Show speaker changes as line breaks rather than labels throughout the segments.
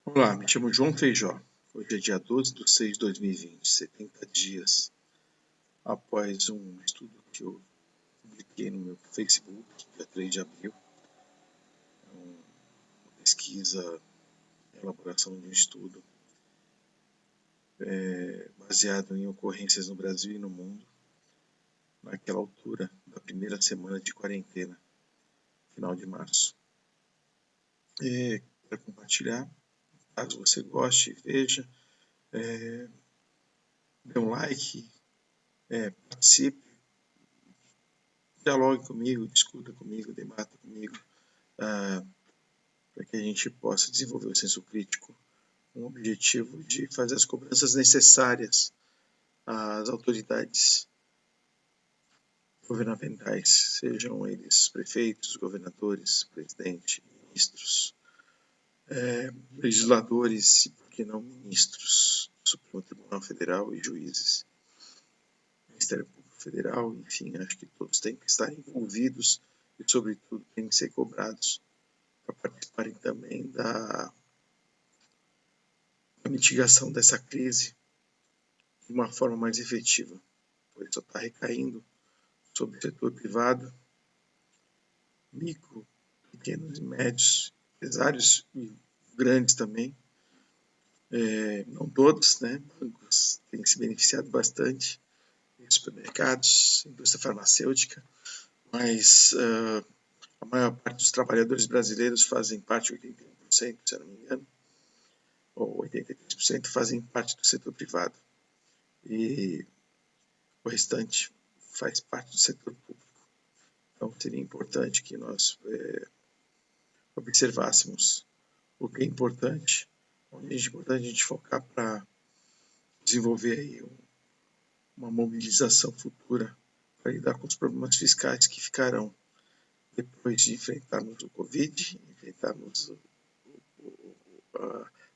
Olá, me chamo João Feijó. Hoje é dia 12/6/2020, 70 dias após um estudo que eu publiquei no meu Facebook, dia 3 de abril. Uma pesquisa, elaboração de um estudo baseado em ocorrências no Brasil e no mundo, naquela altura da primeira semana de quarentena, final de março. Para compartilhar, caso você goste, veja, dê um like, participe, dialogue comigo, discuta comigo, debata comigo, para que a gente possa desenvolver o senso crítico com o objetivo de fazer as cobranças necessárias às autoridades governamentais, sejam eles prefeitos, governadores, presidente, ministros, legisladores e, por que não, ministros do Supremo Tribunal Federal e juízes, Ministério Público Federal, enfim, acho que todos têm que estar envolvidos e, sobretudo, têm que ser cobrados para participarem também da mitigação dessa crise de uma forma mais efetiva, pois só está recaindo sobre o setor privado, micro, pequenos e médios, empresários e grandes também, não todos, né? Bancos têm se beneficiado bastante, supermercados, indústria farmacêutica, mas a maior parte dos trabalhadores brasileiros fazem parte, 81%, se eu não me engano, ou 83% fazem parte do setor privado, e o restante faz parte do setor público. Então, seria importante que nós observássemos o que é importante, onde é importante a gente focar para desenvolver aí uma mobilização futura para lidar com os problemas fiscais que ficarão depois de enfrentarmos o Covid, enfrentarmos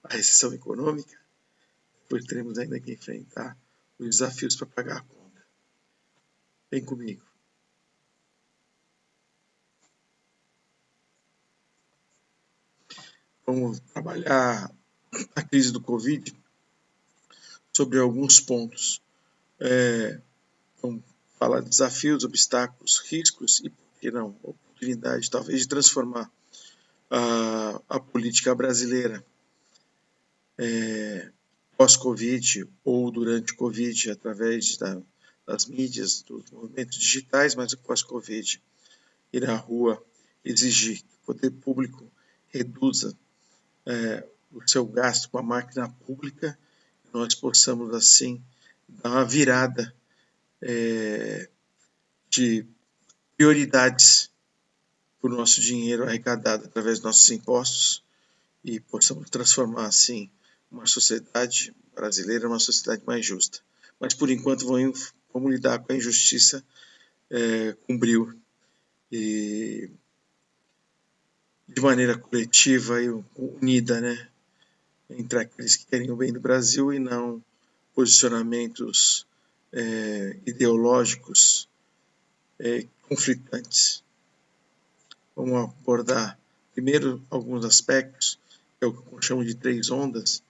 a recessão econômica, depois teremos ainda que enfrentar os desafios para pagar a conta. Vem comigo. Vamos trabalhar a crise do Covid sobre alguns pontos. Vamos falar de desafios, obstáculos, riscos e, por que não, oportunidade talvez de transformar a política brasileira pós-Covid ou durante o Covid, através das mídias, dos movimentos digitais, mas o pós-Covid, ir à rua, exigir que o poder público reduza o seu gasto com a máquina pública, nós possamos, assim, dar uma virada de prioridades para o nosso dinheiro arrecadado através dos nossos impostos e possamos transformar, assim, uma sociedade brasileira uma sociedade mais justa. Mas, por enquanto, vamos lidar com a injustiça com brio e de maneira coletiva e unida, né? Entre aqueles que querem o bem do Brasil e não posicionamentos ideológicos conflitantes. Vamos abordar primeiro alguns aspectos, que é o que eu chamo de 3 ondas.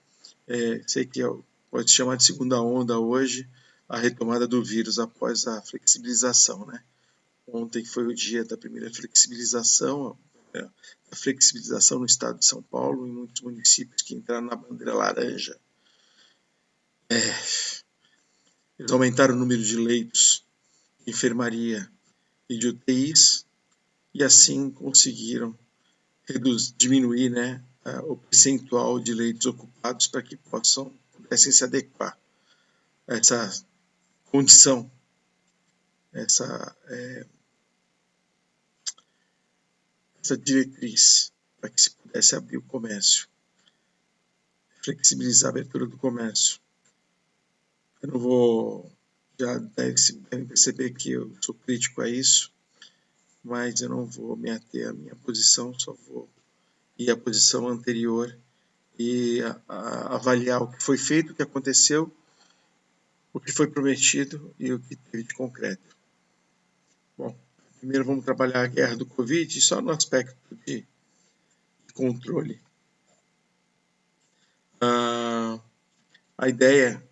Sei que pode chamar de segunda onda hoje, a retomada do vírus após a flexibilização, né? Ontem foi o dia da primeira flexibilização, a flexibilização no estado de São Paulo, em muitos municípios que entraram na bandeira laranja. Eles aumentaram o número de leitos de enfermaria e de UTIs e assim conseguiram diminuir, né, o percentual de leitos ocupados para que pudessem se adequar a essa condição, essa diretriz para que se pudesse abrir o comércio, flexibilizar a abertura do comércio. Eu não vou, já devem perceber que eu sou crítico a isso, mas eu não vou me ater à minha posição, só vou ir à posição anterior e avaliar o que foi feito, o que aconteceu, o que foi prometido e o que teve de concreto. Bom, primeiro vamos trabalhar a guerra do Covid só no aspecto de controle. A ideia,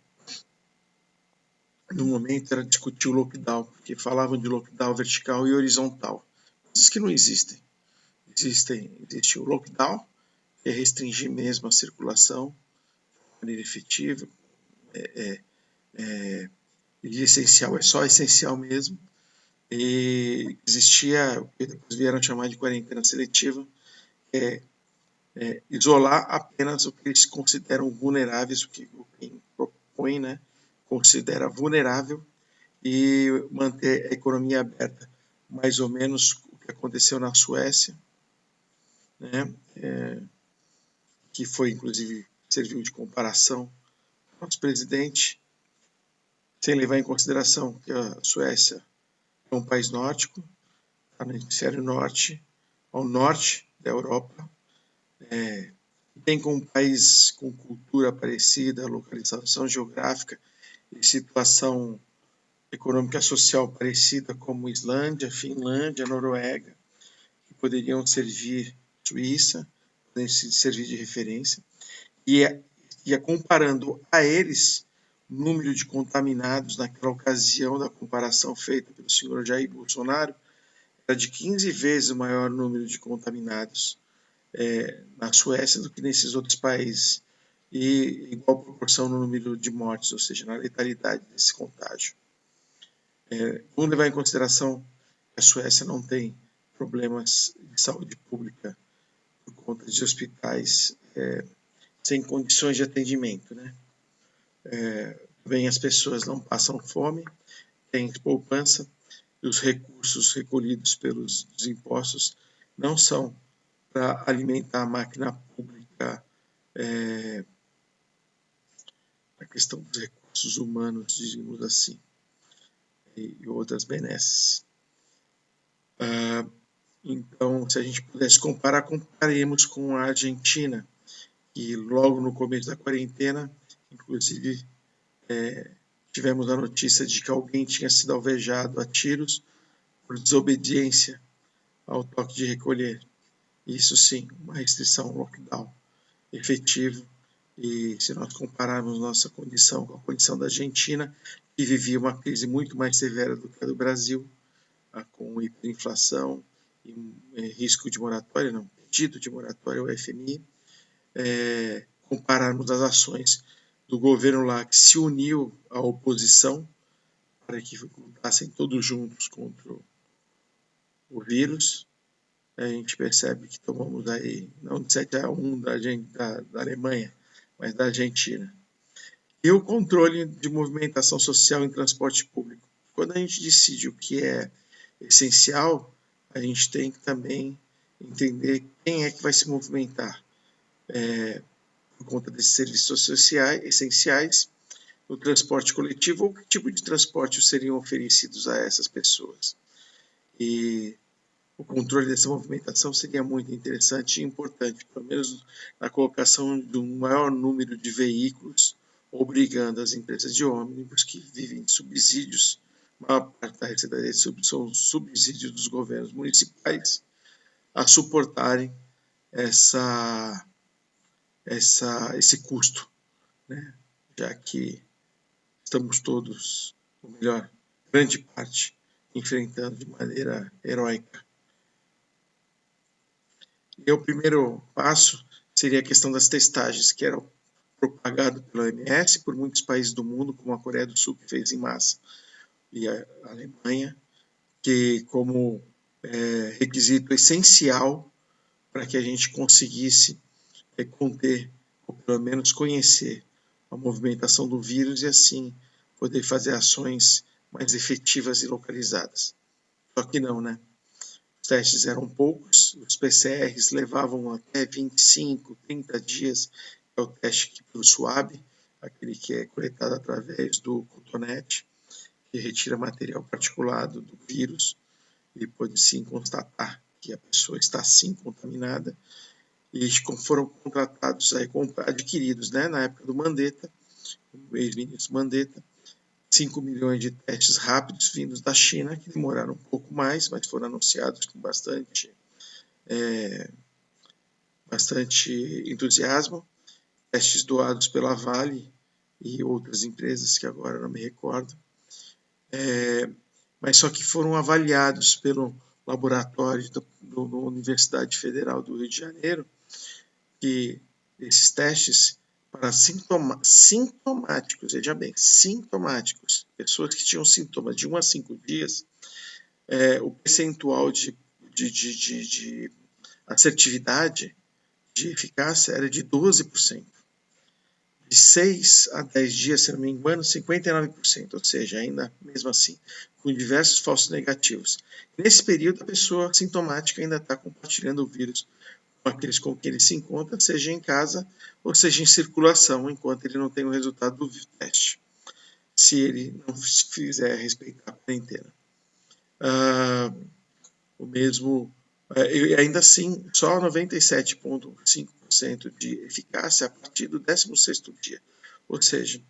no momento, era discutir o lockdown, porque falavam de lockdown vertical e horizontal, coisas que não existem. Existe o lockdown, que é restringir mesmo a circulação de maneira efetiva, e essencial é só essencial mesmo. E existia o que depois vieram chamar de quarentena seletiva, que é isolar apenas o que eles consideram vulneráveis, o que quem propõe, né, considera vulnerável, e manter a economia aberta, mais ou menos o que aconteceu na Suécia, né, que foi inclusive serviu de comparação ao nosso presidente, sem levar em consideração que a Suécia é um país nórdico, está no hemisfério norte, ao norte da Europa, tem como país com cultura parecida, localização geográfica e situação econômica social parecida como Islândia, Finlândia, Noruega, que poderiam servir, Suíça, poderiam servir de referência, ia comparando a eles o número de contaminados naquela ocasião da comparação feita pelo senhor Jair Bolsonaro, era de 15 vezes o maior número de contaminados na Suécia do que nesses outros países, e igual proporção no número de mortes, ou seja, na letalidade desse contágio. Vamos levar em consideração que a Suécia não tem problemas de saúde pública por conta de hospitais sem condições de atendimento, né? Bem, as pessoas não passam fome, têm poupança, e os recursos recolhidos pelos impostos não são para alimentar a máquina pública, a questão dos recursos humanos, digamos assim, e outras benesses. Então, se a gente pudesse comparar, compararíamos com a Argentina, que logo no começo da quarentena, inclusive, tivemos a notícia de que alguém tinha sido alvejado a tiros por desobediência ao toque de recolher. Isso sim, uma restrição, um lockdown efetivo. E se nós compararmos nossa condição com a condição da Argentina, que vivia uma crise muito mais severa do que a do Brasil, com hiperinflação e risco de moratória, não, pedido de moratória ao FMI, compararmos as ações do governo lá que se uniu à oposição para que lutassem todos juntos contra o vírus, a gente percebe que tomamos aí, não de 7-1 da Alemanha, mas da Argentina. E o controle de movimentação social em transporte público. Quando a gente decide o que é essencial, a gente tem que também entender quem é que vai se movimentar por conta desses serviços sociais essenciais no transporte coletivo, ou que tipo de transporte seriam oferecidos a essas pessoas. E o controle dessa movimentação seria muito interessante e importante, pelo menos na colocação de um maior número de veículos, obrigando as empresas de ônibus que vivem de subsídios, a maior parte da receita deles são subsídios dos governos municipais, a suportarem esse custo, né? Já que estamos todos, ou melhor, grande parte, enfrentando de maneira heróica. E o primeiro passo seria a questão das testagens, que era propagado pela OMS por muitos países do mundo, como a Coreia do Sul, que fez em massa, e a Alemanha, que como requisito essencial para que a gente conseguisse conter, ou pelo menos conhecer, a movimentação do vírus e assim poder fazer ações mais efetivas e localizadas. Só que não, né? Os testes eram poucos, os PCRs levavam até 25, 30 dias, que é o teste pelo SWAB, aquele que é coletado através do cotonete, que retira material particulado do vírus, e pode sim constatar que a pessoa está sim contaminada. E foram contratados, adquiridos, né, na época do Mandetta, o ex-ministro Mandetta, 5 milhões de testes rápidos vindos da China, que demoraram um pouco mais, mas foram anunciados com bastante entusiasmo. Testes doados pela Vale, e outras empresas que agora não me recordo, mas só que foram avaliados pelo laboratório da Universidade Federal do Rio de Janeiro, que esses testes para sintomáticos, veja bem, sintomáticos, pessoas que tinham sintomas de 1 a 5 dias, o percentual de assertividade, de eficácia, era de 12%. De 6 a 10 dias, se não me engano, 59%, ou seja, ainda mesmo assim, com diversos falsos negativos. Nesse período, a pessoa sintomática ainda está compartilhando o vírus com aqueles com quem ele se encontra, seja em casa ou seja em circulação, enquanto ele não tem o resultado do teste, se ele não fizer respeitar a quarentena. O mesmo, ainda assim, só 97,5% de eficácia a partir do 16º dia. Ou seja,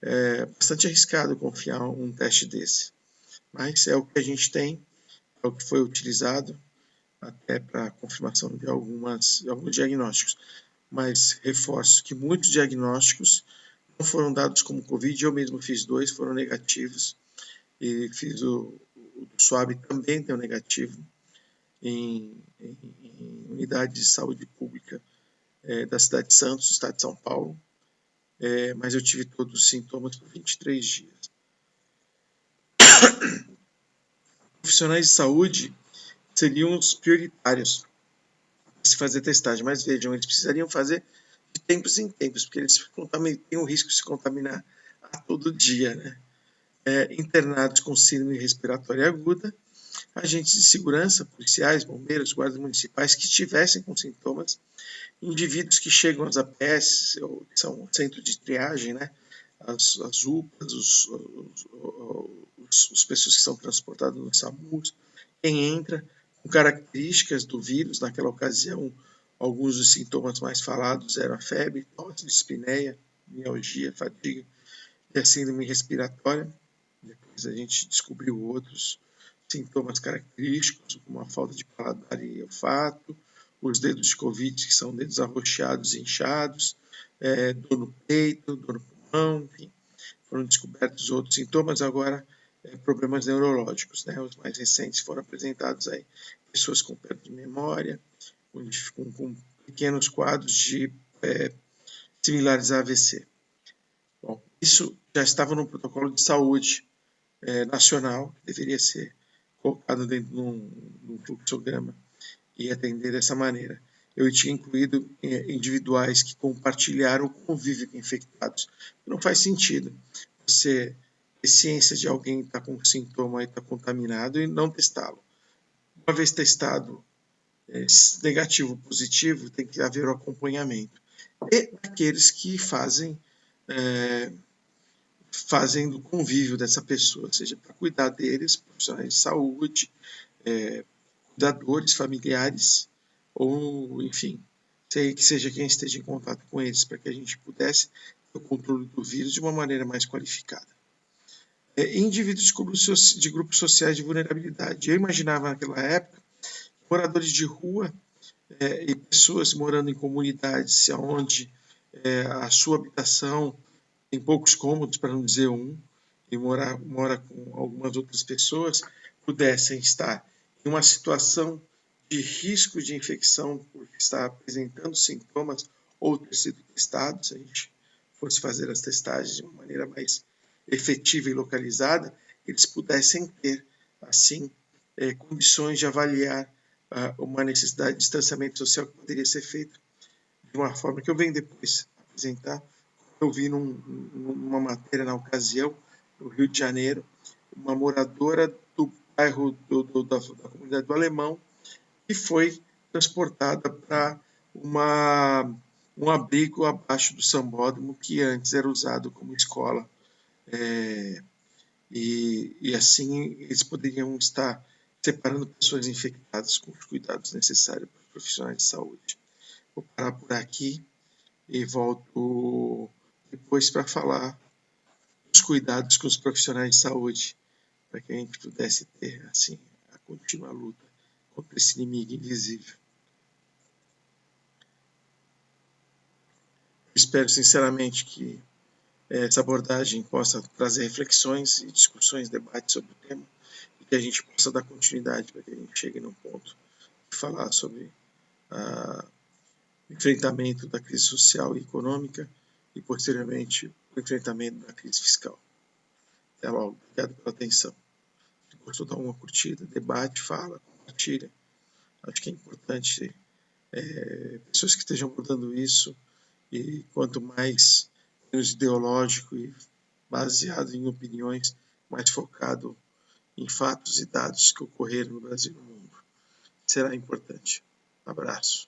é bastante arriscado confiar em um teste desse. Mas é o que a gente tem, é o que foi utilizado até para confirmação de alguns diagnósticos. Mas reforço que muitos diagnósticos não foram dados como Covid, eu mesmo fiz 2, foram negativos, e fiz o swab também deu negativo em unidade de saúde pública da cidade de Santos, estado de São Paulo, mas eu tive todos os sintomas por 23 dias. Profissionais de saúde seriam os prioritários para se fazer testagem, mas vejam, eles precisariam fazer de tempos em tempos, porque eles têm o risco de se contaminar a todo dia, né? Internados com síndrome respiratória aguda, agentes de segurança, policiais, bombeiros, guardas municipais que estivessem com sintomas, indivíduos que chegam às APS, que são centro de triagem, né? As UPAs, as pessoas que são transportadas no SAMU, quem entra com características do vírus. Naquela ocasião, alguns dos sintomas mais falados eram a febre, tosse, dispneia, mialgia, fadiga e a síndrome respiratória. Depois a gente descobriu outros sintomas característicos, como a falta de paladar e olfato, os dedos de Covid, que são dedos arroxeados e inchados, dor no peito, dor no pulmão, enfim. Foram descobertos outros sintomas, agora problemas neurológicos, né? Os mais recentes foram apresentados aí, pessoas com perda de memória, com pequenos quadros similares a AVC. Bom, isso já estava no protocolo de saúde nacional, que deveria ser colocado dentro de um fluxograma e atender dessa maneira. Eu tinha incluído individuais que compartilharam o convívio com infectados. Não faz sentido você ter ciência de alguém que está com sintoma e está contaminado e não testá-lo. Uma vez testado negativo ou positivo, tem que haver o acompanhamento. E aqueles que fazem do convívio dessa pessoa, seja para cuidar deles, profissionais de saúde, cuidadores, familiares, ou, enfim, que seja quem esteja em contato com eles, para que a gente pudesse ter o controle do vírus de uma maneira mais qualificada. Indivíduos de grupos sociais de vulnerabilidade. Eu imaginava naquela época moradores de rua e pessoas morando em comunidades onde a sua habitação tem poucos cômodos, para não dizer um, e mora com algumas outras pessoas, pudessem estar em uma situação de risco de infecção por estar apresentando sintomas ou ter sido testados, se a gente fosse fazer as testagens de uma maneira mais efetiva e localizada, eles pudessem ter, assim, condições de avaliar uma necessidade de distanciamento social que poderia ser feito de uma forma que eu venho depois apresentar. Eu vi numa matéria na ocasião, no Rio de Janeiro, uma moradora do bairro da comunidade do Alemão, que foi transportada para um abrigo abaixo do Sambódromo, que antes era usado como escola. E assim eles poderiam estar separando pessoas infectadas com os cuidados necessários para os profissionais de saúde. Vou parar por aqui e volto depois para falar dos cuidados com os profissionais de saúde, para que a gente pudesse ter, assim, a contínua luta contra esse inimigo invisível. Eu espero sinceramente que essa abordagem possa trazer reflexões e discussões, debates sobre o tema, e que a gente possa dar continuidade para que a gente chegue num ponto de falar sobre o enfrentamento da crise social e econômica e, posteriormente, o enfrentamento da crise fiscal. Até logo. Obrigado pela atenção. Se gostou, dá uma curtida, debate, fala, compartilha. Acho que é importante pessoas que estejam abordando isso, e quanto mais menos ideológico e baseado em opiniões, mais focado em fatos e dados que ocorreram no Brasil e no mundo. Será importante. Um abraço.